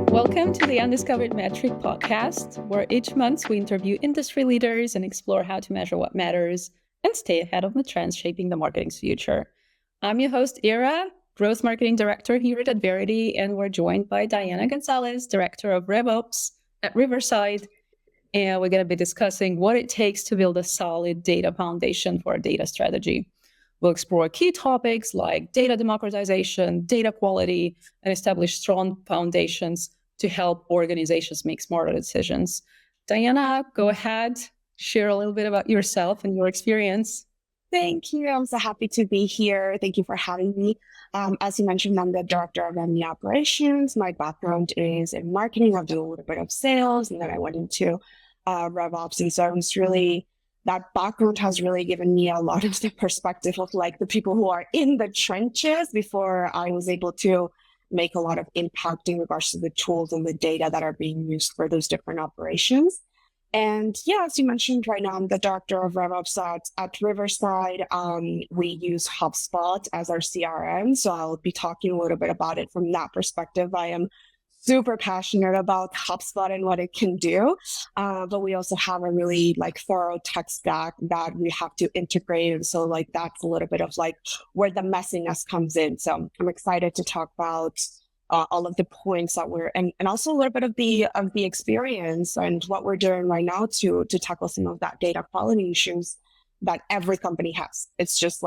Welcome to the Undiscovered Metric podcast, where each month we interview industry leaders and explore how to measure what matters and stay ahead of the trends shaping the marketing's future. I'm your host, Ira, Growth Marketing Director here at Verity, and we're joined by Diana Gonzalez, Director of RevOps at Riverside. And we're going to be discussing what it takes to build a solid data foundation for a data strategy. We'll explore key topics like data democratization, data quality, and establish strong foundations to help organizations make smarter decisions. Diana, go ahead, share a little bit about yourself and your experience. Thank you. I'm so happy to be here. Thank you for having me. As you mentioned, I'm the Director of Revenue Operations. My background is in marketing. I've done a little bit of sales, and then I went into RevOps. And so I was really, that background has really given me a lot of the perspective of like the people who are in the trenches before I was able to make a lot of impact in regards to the tools and the data that are being used for those different operations. And yeah, as you mentioned, right now I'm the Director of RevOps at Riverside. We use HubSpot as our CRM, so I'll be talking a little bit about it from that perspective. I am super passionate about HubSpot and what it can do, but we also have a really thorough tech stack that we have to integrate, and so that's a little bit of where the messiness comes in. So I'm excited to talk about all of the points that and also a little bit of the experience and what we're doing right now to tackle some of that data quality issues that every company has. It's just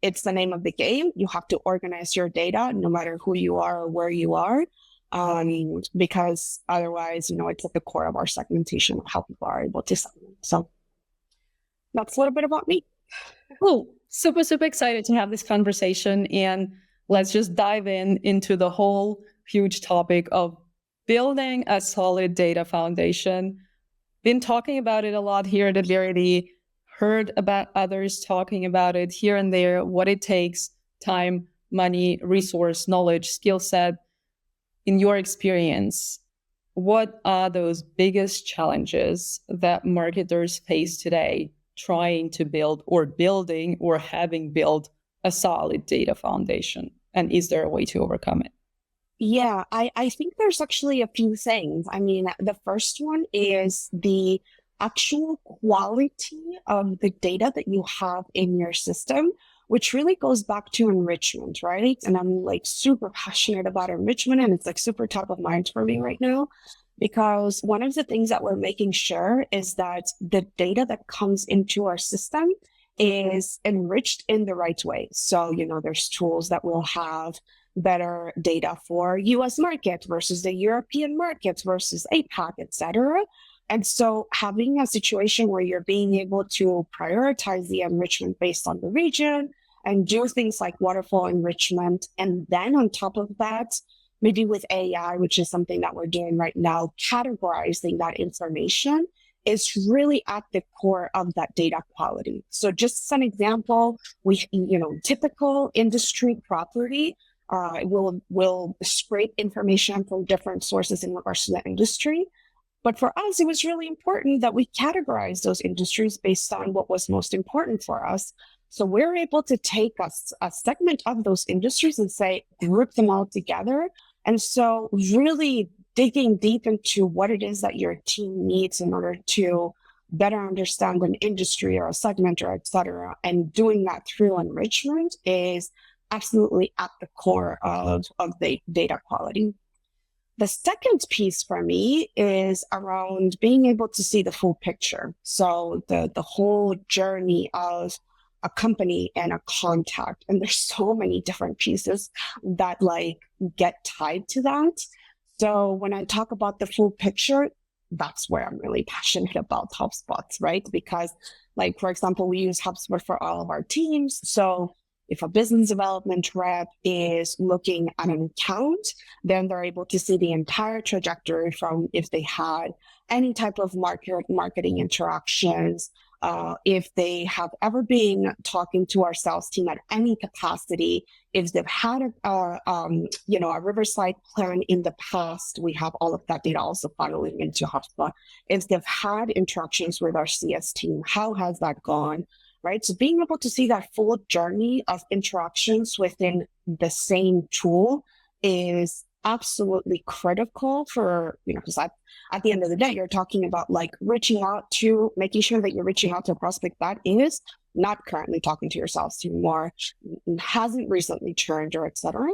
it's the name of the game. You have to organize your data no matter who you are or where you are, because otherwise, it's at the core of our segmentation of how people are able to segment. So that's a little bit about me. Cool. Super, super excited to have this conversation, and let's just dive into the whole huge topic of building a solid data foundation. Been talking about it a lot here at Verity, heard about others talking about it here and there, what it takes, time, money, resource, knowledge, skill set. In your experience, what are those biggest challenges that marketers face today trying to build or building or having built a solid data foundation? And is there a way to overcome it? Yeah, I think there's actually a few things. I mean, the first one is the actual quality of the data that you have in your system, which really goes back to enrichment, right? And I'm super passionate about enrichment, and it's super top of mind for me right now, because one of the things that we're making sure is that the data that comes into our system is enriched in the right way. So, there's tools that will have better data for US market versus the European markets versus APAC, etc. And so having a situation where you're being able to prioritize the enrichment based on the region and do things like waterfall enrichment. And then on top of that, maybe with AI, which is something that we're doing right now, categorizing that information is really at the core of that data quality. So just as an example, typical industry property will scrape information from different sources in regards to the industry. But for us, it was really important that we categorize those industries based on what was most important for us. So we're able to take a segment of those industries and group them all together. And so really digging deep into what it is that your team needs in order to better understand an industry or a segment or et cetera, and doing that through enrichment is absolutely at the core of the data quality. The second piece for me is around being able to see the full picture. So the whole journey of a company and a contact. And there's so many different pieces that get tied to that. So when I talk about the full picture, that's where I'm really passionate about HubSpot, right? Because for example, we use HubSpot for all of our teams. So if a business development rep is looking at an account, then they're able to see the entire trajectory from if they had any type of marketing interactions, if they have ever been talking to our sales team at any capacity, if they've had a Riverside plan in the past, we have all of that data also funneling into HubSpot. If they've had interactions with our CS team, how has that gone? right? So being able to see that full journey of interactions within the same tool is absolutely critical for, because at the end of the day, you're talking about like making sure that you're reaching out to a prospect that is not currently talking to yourselves anymore, hasn't recently churned or etc.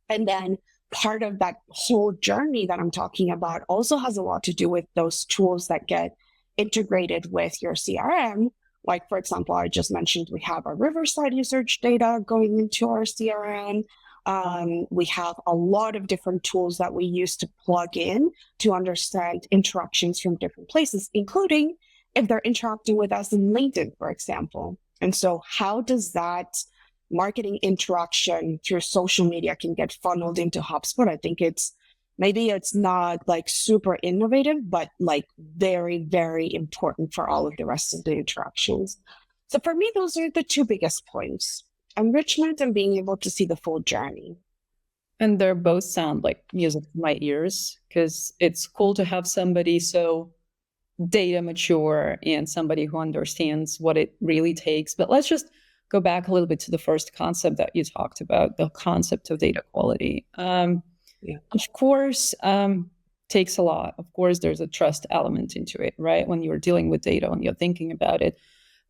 And then part of that whole journey that I'm talking about also has a lot to do with those tools that get integrated with your CRM. Like, for example, I just mentioned we have our Riverside usage data going into our CRM. We have a lot of different tools that we use to plug in to understand interactions from different places, including if they're interacting with us in LinkedIn, for example. And so how does that marketing interaction through social media can get funneled into HubSpot? I think maybe it's not like super innovative, but like very, very important for all of the rest of the interactions. So for me, those are the two biggest points: enrichment and being able to see the full journey. And they both sound like music to my ears, because it's cool to have somebody so data mature and somebody who understands what it really takes. But let's just go back a little bit to the first concept that you talked about, the concept of data quality. Of course, takes a lot. Of course, there's a trust element into it, right? When you're dealing with data, when you're thinking about it.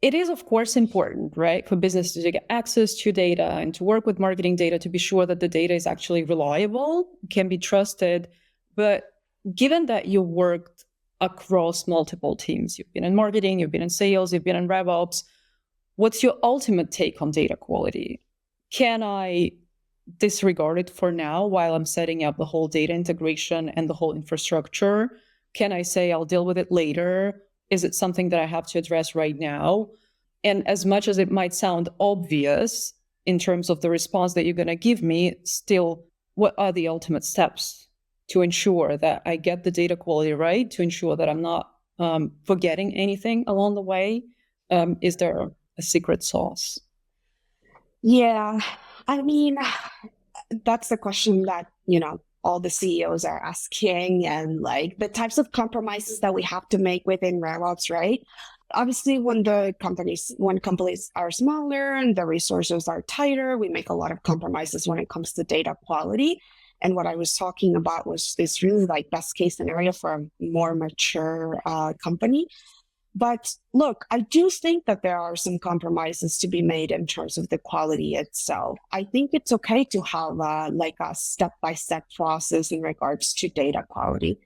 It is, of course, important, right, for businesses to get access to data and to work with marketing data to be sure that the data is actually reliable, can be trusted. But given that you worked across multiple teams, you've been in marketing, you've been in sales, you've been in RevOps, what's your ultimate take on data quality? Can I disregard it for now while I'm setting up the whole data integration and the whole infrastructure? Can I say I'll deal with it later? Is it something that I have to address right now? And as much as it might sound obvious in terms of the response that you're going to give me, still, what are the ultimate steps to ensure that I get the data quality right, to ensure that I'm not forgetting anything along the way? Is there a secret sauce? Yeah, I mean, that's the question that, all the CEOs are asking, and like the types of compromises that we have to make within RevOps, right? Obviously, when companies are smaller and the resources are tighter, we make a lot of compromises when it comes to data quality. And what I was talking about was this really like best case scenario for a more mature company. But look, I do think that there are some compromises to be made in terms of the quality itself. I think it's okay to have like a step-by-step process in regards to data quality.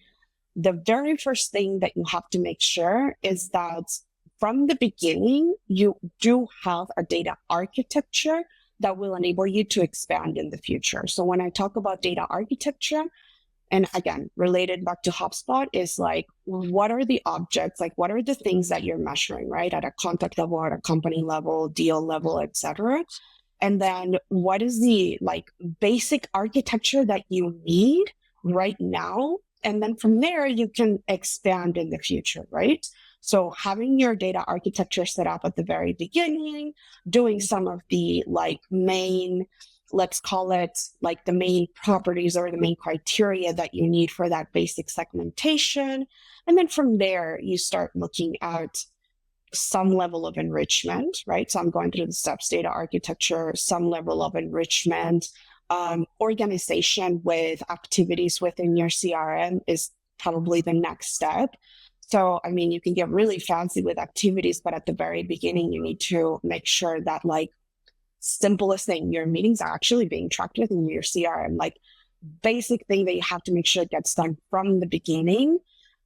The very first thing that you have to make sure is that from the beginning, you do have a data architecture that will enable you to expand in the future. So when I talk about data architecture, and again, related back to HubSpot, is like, what are the objects? Like, what are the things that you're measuring, right? At a contact level, at a company level, deal level, etc. And then what is the like basic architecture that you need right now? And then from there, you can expand in the future, right? So having your data architecture set up at the very beginning, doing some of the like main, let's call it like the main properties or the main criteria that you need for that basic segmentation. And then from there, you start looking at some level of enrichment, right? So I'm going through the steps: data architecture, some level of enrichment, organization with activities within your CRM is probably the next step. So, I mean, you can get really fancy with activities, but at the very beginning, you need to make sure that like simplest thing, your meetings are actually being tracked within your CRM, like basic thing that you have to make sure it gets done from the beginning.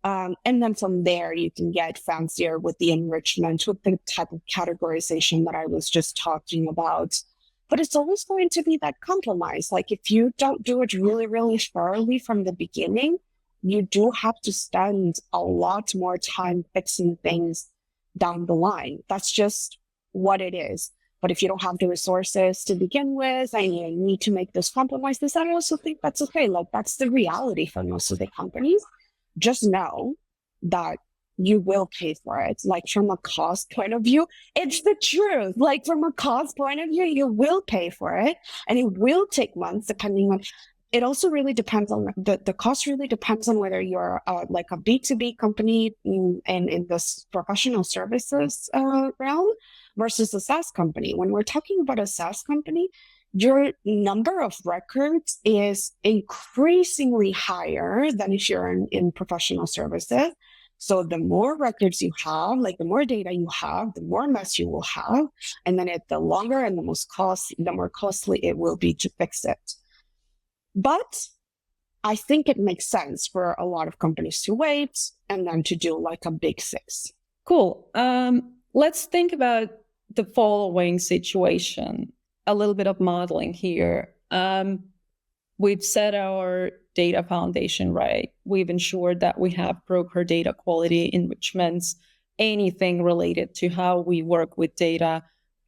And then from there, you can get fancier with the enrichment, with the type of categorization that I was just talking about. But it's always going to be that compromise. Like if you don't do it really, really thoroughly from the beginning, you do have to spend a lot more time fixing things down the line. That's just what it is. But if you don't have the resources to begin with and you need to make those compromises, I also think that's okay. Like that's the reality for most of the companies. Just know that you will pay for it. Like from a cost point of view, it's the truth. Like from a cost point of view, you will pay for it, and it will take months depending on. It also really depends on the cost. Really depends on whether you're like a B2B company in this professional services realm versus a SaaS company. When we're talking about a SaaS company, your number of records is increasingly higher than if you're in professional services. So the more records you have, like the more data you have, the more mess you will have, and then the longer and the more costly it will be to fix it. But I think it makes sense for a lot of companies to wait and then to do like a big fix. Cool. Let's think about the following situation. A little bit of modeling here. We've set our data foundation right. We've ensured that we have broker data quality enrichments, anything related to how we work with data.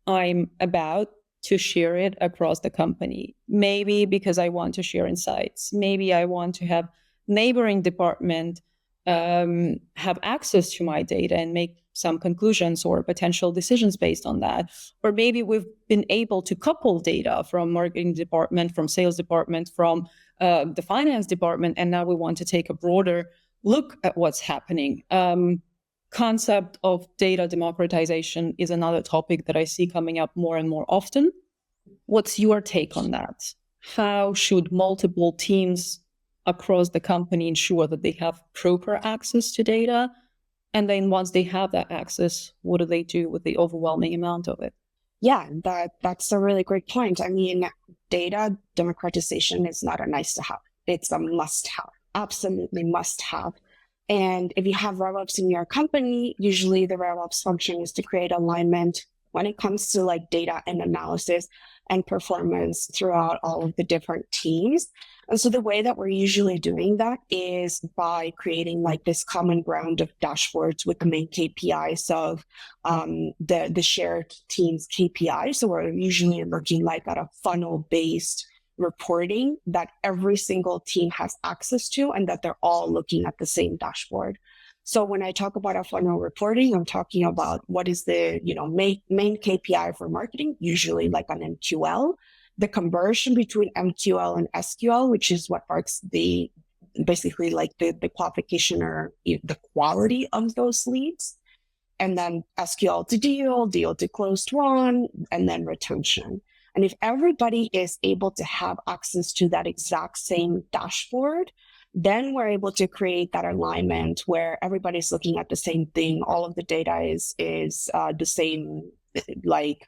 I'm about to share it across the company. Maybe because I want to share insights. Maybe I want to have neighboring department have access to my data and make some conclusions or potential decisions based on that. Or maybe we've been able to couple data from marketing department, from sales department, from the finance department, and now we want to take a broader look at what's happening. Concept of data democratization is another topic that I see coming up more and more often. What's your take on that? How should multiple teams across the company ensure that they have proper access to data? And then once they have that access, what do they do with the overwhelming amount of it? Yeah, that's a really great point. I mean, data democratization is not a nice to have. It's a must have, absolutely must have. And if you have RevOps in your company, usually the RevOps function is to create alignment when it comes to like data and analysis and performance throughout all of the different teams. And so the way that we're usually doing that is by creating like this common ground of dashboards with the main KPIs of the shared team's KPIs. So we're usually looking like at a funnel-based reporting that every single team has access to and that they're all looking at the same dashboard. So when I talk about a funnel reporting, I'm talking about what is the main KPI for marketing, usually like an MQL, the conversion between MQL and SQL, which is what marks basically like the qualification or the quality of those leads, and then SQL to deal to closed won, and then retention. And if everybody is able to have access to that exact same dashboard, then we're able to create that alignment where everybody's looking at the same thing. All of the data is the same, like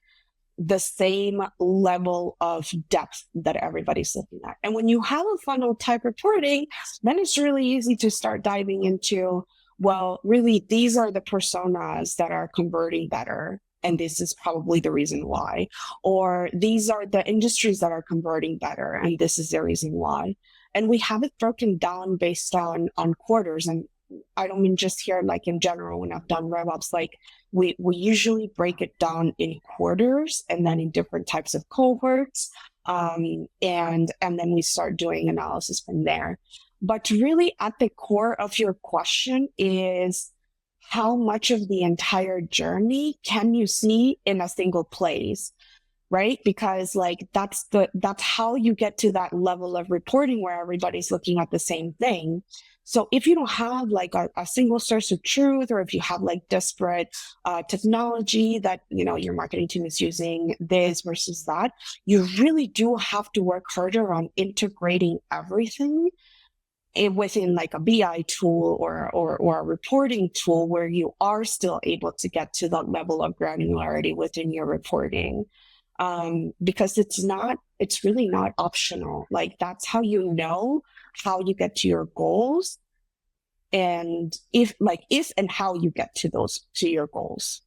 the same level of depth that everybody's looking at. And when you have a funnel type reporting, then it's really easy to start diving into, well, really, these are the personas that are converting better. And this is probably the reason why. Or these are the industries that are converting better. And this is the reason why. And we have it broken down based on quarters. And I don't mean just here, like in general, when I've done RevOps, like we usually break it down in quarters and then in different types of cohorts. And then we start doing analysis from there. But really at the core of your question is, how much of the entire journey can you see in a single place, right? Because like that's how you get to that level of reporting where everybody's looking at the same thing. So if you don't have like a single source of truth, or if you have like disparate technology that, your marketing team is using this versus that, you really do have to work harder on integrating everything within like a BI tool or a reporting tool where you are still able to get to that level of granularity within your reporting. Because it's really not optional. Like that's how you know how you get to your goals, and if and how you get to your goals.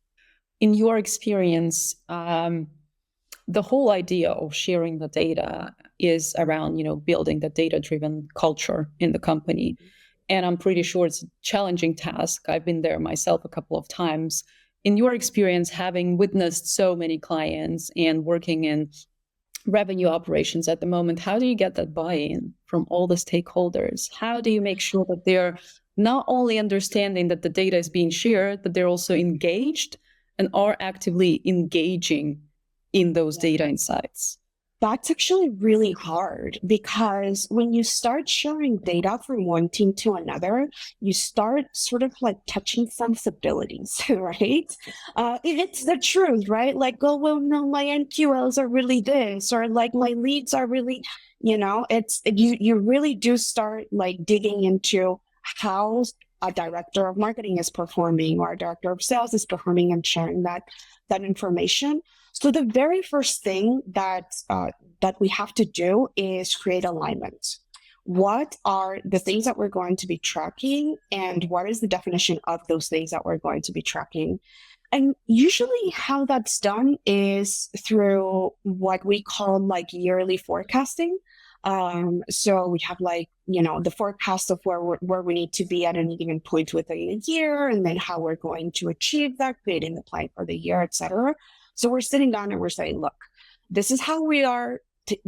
In your experience, the whole idea of sharing the data is around, building the data-driven culture in the company. And I'm pretty sure it's a challenging task. I've been there myself a couple of times. In your experience, having witnessed so many clients and working in revenue operations at the moment, how do you get that buy-in from all the stakeholders? How do you make sure that they're not only understanding that the data is being shared, but they're also engaged and are actively engaging in those data insights? That's actually really hard because when you start sharing data from one team to another, you start sort of like touching sensibilities, right? It's the truth, right? Like, oh, well, no, my NQLs are really this, or like my leads are really, you really do start like digging into how a director of marketing is performing or a director of sales is performing and sharing that information. So the very first thing that we have to do is create alignment. What are the things that we're going to be tracking, and what is the definition of those things that we're going to be tracking? And usually, how that's done is through what we call like yearly forecasting. So we have like, the forecast of where we need to be at any given point within a year, and then how we're going to achieve that, creating the plan for the year, etc. So we're sitting down and we're saying, look, this is how we are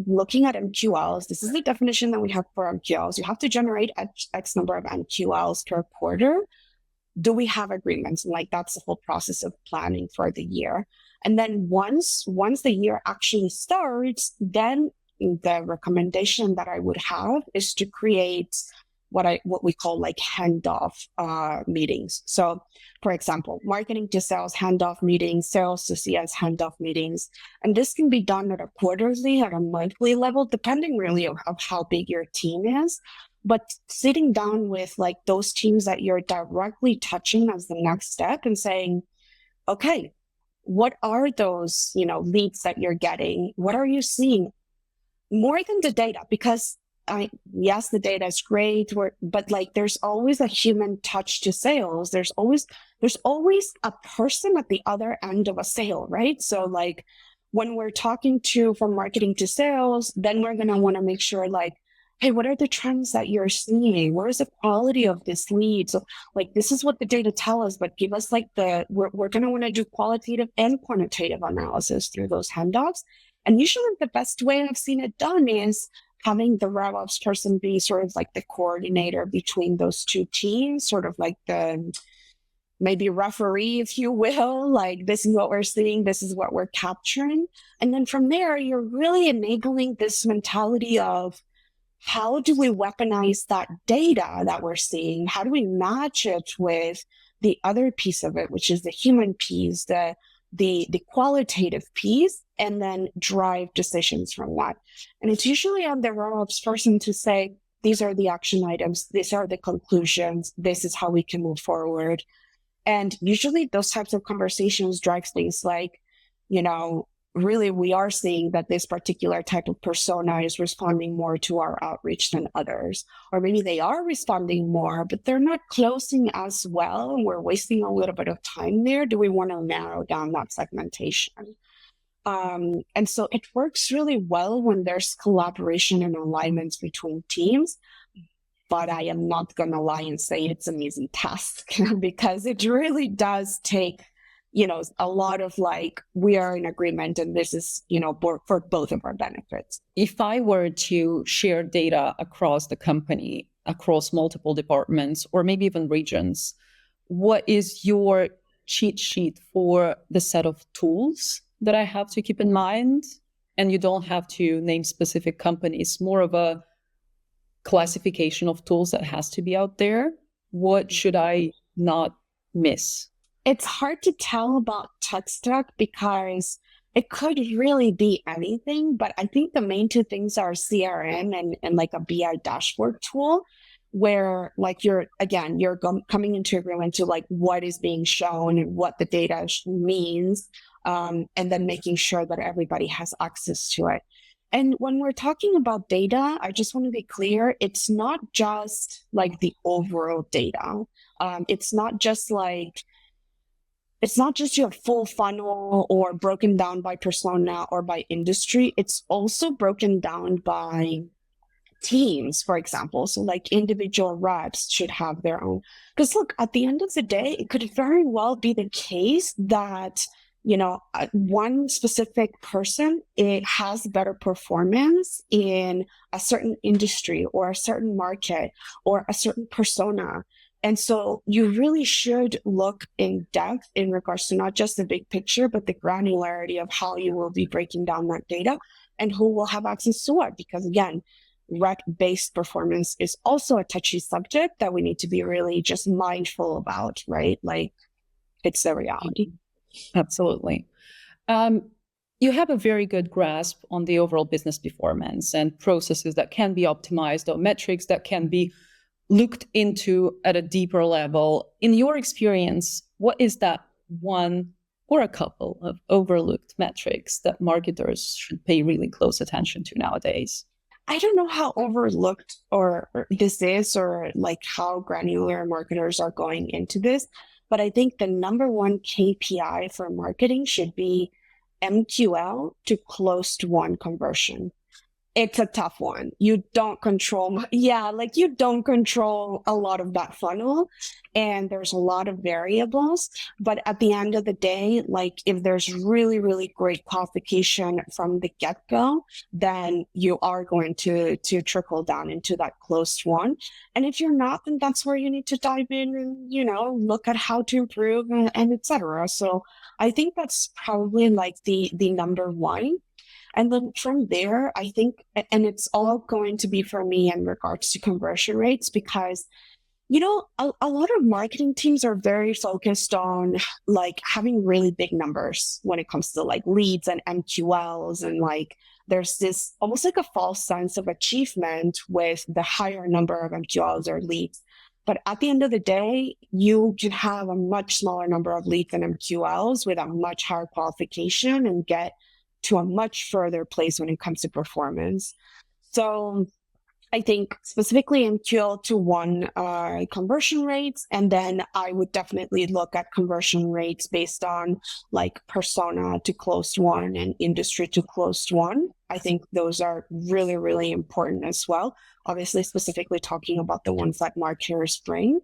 looking at MQLs. This is the definition that we have for MQLs. You have to generate X number of MQLs per quarter. Do we have agreements? And like, that's the whole process of planning for the year. And then once the year actually starts, then the recommendation that I would have is to create what we call like handoff meetings. So, for example, marketing to sales handoff meetings, sales to CS handoff meetings, and this can be done at a quarterly, at a monthly level, depending really of how big your team is. But sitting down with like those teams that you're directly touching as the next step and saying, okay, what are those leads that you're getting? What are you seeing? More than the data, because yes, the data is great, but like there's always a human touch to sales. There's always a person at the other end of a sale, right? So like when we're talking from marketing to sales, then we're going to want to make sure like, hey, what are the trends that you're seeing? Where is the quality of this lead? So like, this is what the data tell us, but give us like we're going to want to do qualitative and quantitative analysis through those handoffs. And usually the best way I've seen it done is having the RevOps person be sort of like the coordinator between those two teams, sort of like the maybe referee, if you will, like this is what we're seeing, this is what we're capturing. And then from there, you're really enabling this mentality of how do we weaponize that data that we're seeing? How do we match it with the other piece of it, which is the human piece, the qualitative piece, and then drive decisions from that. And it's usually on the RevOps person to say, these are the action items, these are the conclusions, this is how we can move forward. And usually those types of conversations drive things like, really we are seeing that this particular type of persona is responding more to our outreach than others. Or maybe they are responding more, but they're not closing as well, and we're wasting a little bit of time there. Do we want to narrow down that segmentation? And so it works really well when there's collaboration and alignments between teams. But I am not going to lie and say it's an easy task because it really does take a lot of like, we are in agreement and this is, for both of our benefits. If I were to share data across the company, across multiple departments, or maybe even regions, what is your cheat sheet for the set of tools that I have to keep in mind? And you don't have to name specific companies, more of a classification of tools that has to be out there. What should I not miss? It's hard to tell about tech stack because it could really be anything, but I think the main two things are CRM and like a BI dashboard tool where like you're coming into agreement to like what is being shown and what the data means, and then making sure that everybody has access to it. And when we're talking about data, I just want to be clear, it's not just like the overall data. It's not just your full funnel or broken down by persona or by industry. It's also broken down by teams, for example. So like individual reps should have their own. Because look, at the end of the day, it could very well be the case that one specific person, it has better performance in a certain industry or a certain market or a certain persona. And so you really should look in depth in regards to not just the big picture, but the granularity of how you will be breaking down that data. and who will have access to what. Because again, rec-based performance is also a touchy subject that we need to be really just mindful about, right? Like, it's the reality. Absolutely. You have a very good grasp on the overall business performance and processes that can be optimized, or metrics that can be looked into at a deeper level. In your experience, what is that one or a couple of overlooked metrics that marketers should pay really close attention to nowadays? I don't know how overlooked or this is, or like how granular marketers are going into this, but I think the number one KPI for marketing should be MQL to closed won conversion. It's a tough one. You don't control, like you don't control a lot of that funnel, and there's a lot of variables. But at the end of the day, like if there's really, really great qualification from the get-go, then you are going to trickle down into that closed one. And if you're not, then that's where you need to dive in and, look at how to improve and et cetera. So I think that's probably like the number one. And then from there, I think, and it's all going to be for me in regards to conversion rates, because, a lot of marketing teams are very focused on like having really big numbers when it comes to like leads and MQLs. And like, there's this almost like a false sense of achievement with the higher number of MQLs or leads. But at the end of the day, you can have a much smaller number of leads and MQLs with a much higher qualification and get to a much further place when it comes to performance. So I think specifically MQL to one conversion rates, and then I would definitely look at conversion rates based on like persona to closed won and industry to closed won. I think those are really, really important as well. Obviously, specifically talking about the ones that marketers bring.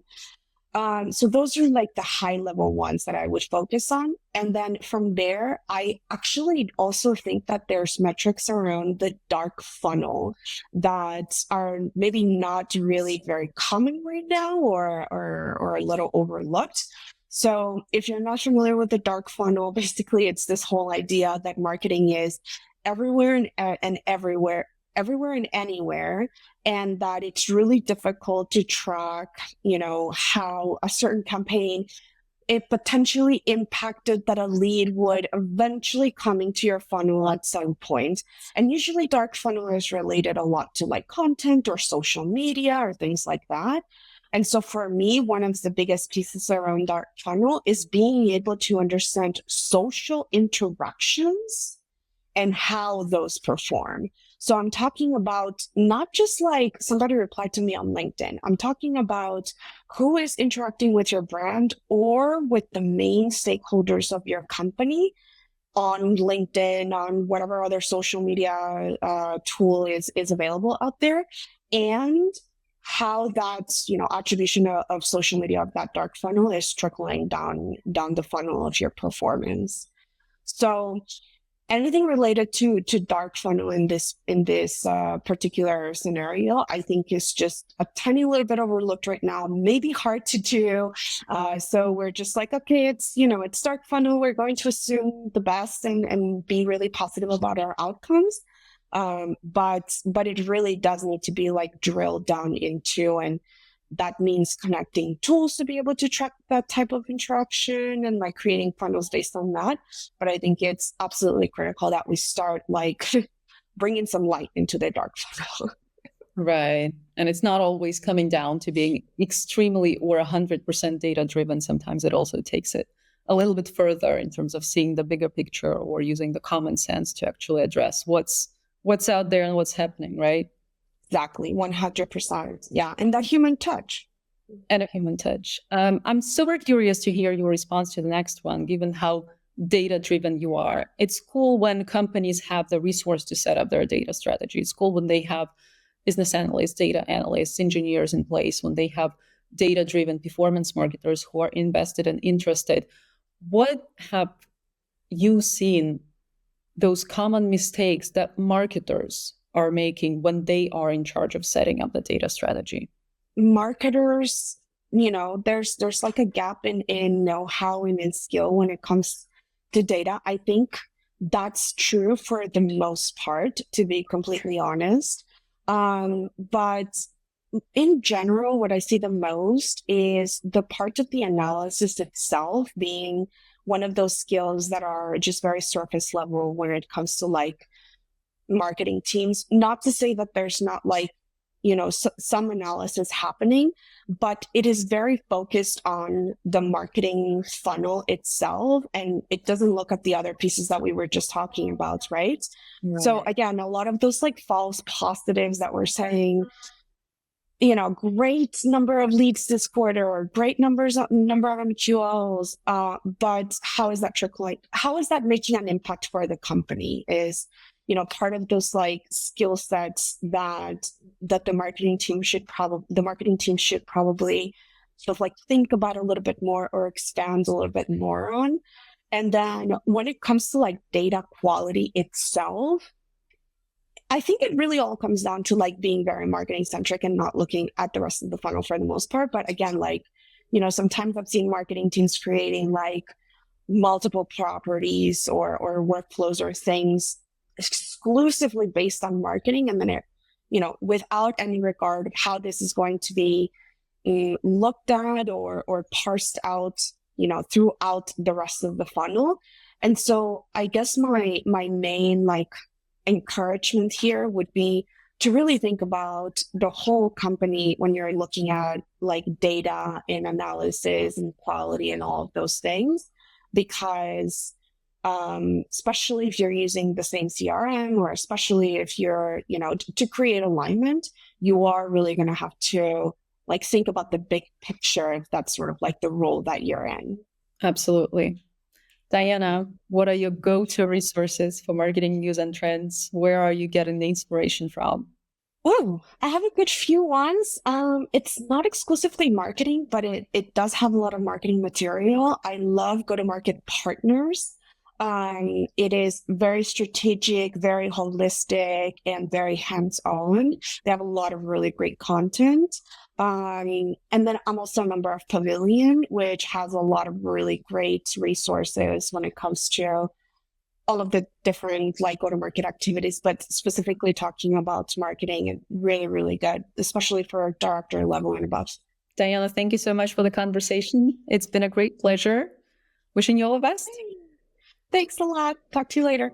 So those are like the high level ones that I would focus on. And then from there, I actually also think that there's metrics around the dark funnel that are maybe not really very common right now, or a little overlooked. So if you're not familiar with the dark funnel, basically it's this whole idea that marketing is everywhere and anywhere, and that it's really difficult to track, how a certain campaign, it potentially impacted that a lead would eventually come into your funnel at some point. And usually dark funnel is related a lot to like content or social media or things like that. And so for me, one of the biggest pieces around dark funnel is being able to understand social interactions and how those perform. So I'm talking about not just like somebody replied to me on LinkedIn. I'm talking about who is interacting with your brand or with the main stakeholders of your company on LinkedIn, on whatever other social media tool is available out there, and how that attribution of social media of that dark funnel is trickling down the funnel of your performance. So anything related to dark funnel in this particular scenario, I think is just a tiny little bit overlooked right now, maybe hard to do. So we're just like, okay, it's dark funnel. We're going to assume the best and be really positive about our outcomes. But it really does need to be like drilled down into, and that means connecting tools to be able to track that type of interaction and like creating funnels based on that. But I think it's absolutely critical that we start like bringing some light into the dark funnel. Right. And it's not always coming down to being extremely or 100% data driven. Sometimes it also takes it a little bit further in terms of seeing the bigger picture or using the common sense to actually address what's out there and what's happening, right? Exactly, 100%. Yeah, and that human touch. And a human touch. I'm super curious to hear your response to the next one, given how data-driven you are. It's cool when companies have the resource to set up their data strategy. It's cool when they have business analysts, data analysts, engineers in place, when they have data-driven performance marketers who are invested and interested. What have you seen those common mistakes that marketers are making when they are in charge of setting up the data strategy? Marketers, there's like a gap in know-how and in skill when it comes to data. I think that's true for the most part, to be completely honest. But in general, what I see the most is the part of the analysis itself being one of those skills that are just very surface level when it comes to like marketing teams. Not to say that there's not like, some analysis happening, but it is very focused on the marketing funnel itself. And it doesn't look at the other pieces that we were just talking about, right? So again, a lot of those like false positives that we're saying, great number of leads this quarter or great number of MQLs. But how is that trickling? How is that making an impact for the company is, part of those like skill sets that the marketing team should probably sort of like think about a little bit more or expand a little bit more on. And then when it comes to like data quality itself, I think it really all comes down to like being very marketing centric and not looking at the rest of the funnel for the most part. But again, like, sometimes I've seen marketing teams creating like multiple properties or workflows or things exclusively based on marketing. And then without any regard of how this is going to be looked at or parsed out, throughout the rest of the funnel. And so I guess my main like encouragement here would be to really think about the whole company when you're looking at like data and analysis and quality and all of those things, because especially if you're using the same CRM, or especially if you're, to create alignment, you are really going to have to like think about the big picture if that's sort of like the role that you're in. Absolutely. Diana, what are your go-to resources for marketing news and trends? Where are you getting the inspiration from? Oh, I have a good few ones. It's not exclusively marketing, but it does have a lot of marketing material. I love go-to-market partners. It is very strategic, very holistic, and very hands-on. They have a lot of really great content. And then I'm also a member of Pavilion, which has a lot of really great resources when it comes to all of the different like go-to-market activities, but specifically talking about marketing, and really, really good, especially for director level and above. Diana, thank you so much for the conversation. It's been a great pleasure. Wishing you all the best. Thanks a lot. Talk to you later.